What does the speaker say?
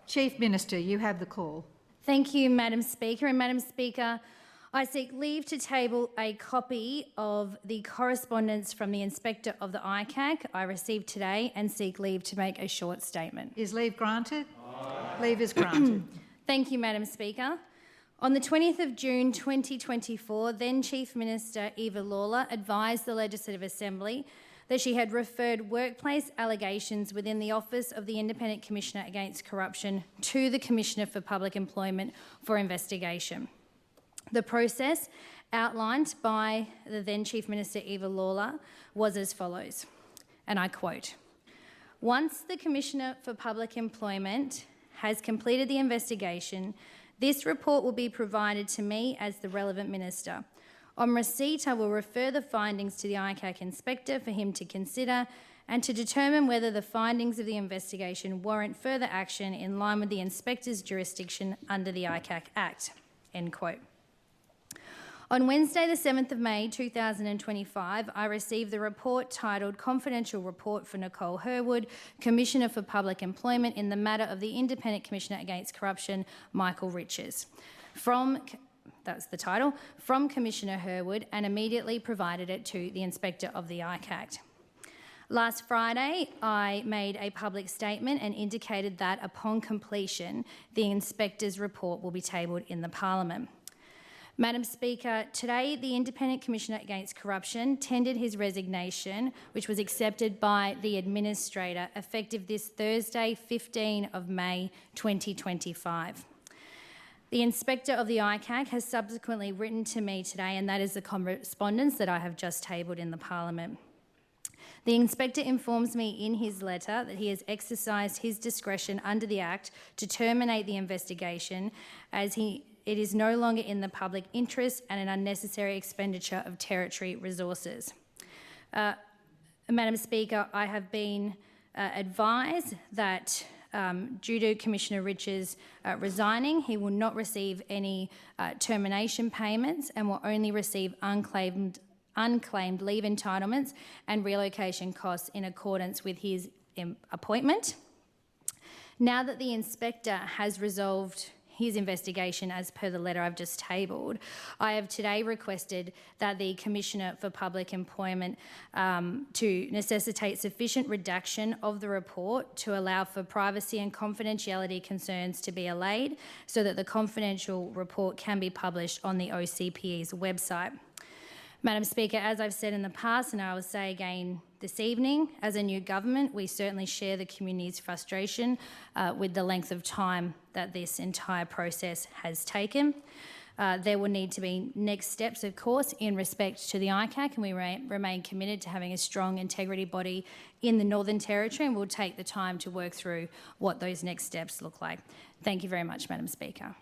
Chief Minister, you have the call. Thank you, Madam Speaker. And Madam Speaker, I seek leave to table a copy of the correspondence from the Inspector of the ICAC I received today and seek leave to make a short statement. Is leave granted? Leave is granted. Thank you, Madam Speaker. On the 20th of June 2024, then Chief Minister Eva Lawler advised the Legislative Assembly that she had referred workplace allegations within the Office of the Independent Commissioner Against Corruption to the Commissioner for Public Employment for investigation. The process outlined by the then Chief Minister Eva Lawler was as follows, and I quote, "Once the Commissioner for Public Employment has completed the investigation, this report will be provided to me as the relevant minister. On receipt, I will refer the findings to the ICAC Inspector for him to consider and to determine whether the findings of the investigation warrant further action in line with the Inspector's jurisdiction under the ICAC Act." End quote. On Wednesday, the 7th of May 2025, I received the report titled Confidential Report for 𝙍𝙀𝙇𝙀𝙑, Commissioner for Public Employment in the matter of the Independent Commissioner Against Corruption, Michael Riches. That's the title, from Commissioner Hrwood, and immediately provided it to the Inspector of the ICAC. Last Friday, I made a public statement and indicated that upon completion, the Inspector's report will be tabled in the Parliament. Madam Speaker, today the Independent Commissioner Against Corruption tendered his resignation, which was accepted by the Administrator, effective this Thursday, 15 of May 2025. The Inspector of the ICAC has subsequently written to me today, and that is the correspondence that I have just tabled in the Parliament. The Inspector informs me in his letter that he has exercised his discretion under the Act to terminate the investigation as it is no longer in the public interest and an unnecessary expenditure of territory resources. Madam Speaker, I have been advised that due to Commissioner Riches resigning, he will not receive any termination payments and will only receive unclaimed leave entitlements and relocation costs in accordance with his appointment. Now that the Inspector has resolved his investigation as per the letter I've just tabled, I have today requested that the Commissioner for Public Employment to necessitate sufficient redaction of the report to allow for privacy and confidentiality concerns to be allayed so that the confidential report can be published on the OCPE's website. Madam Speaker, as I've said in the past, and I will say again this evening, as a new government, we certainly share the community's frustration with the length of time that this entire process has taken. There will need to be next steps, of course, in respect to the ICAC, and we remain committed to having a strong integrity body in the Northern Territory, and we'll take the time to work through what those next steps look like. Thank you very much, Madam Speaker.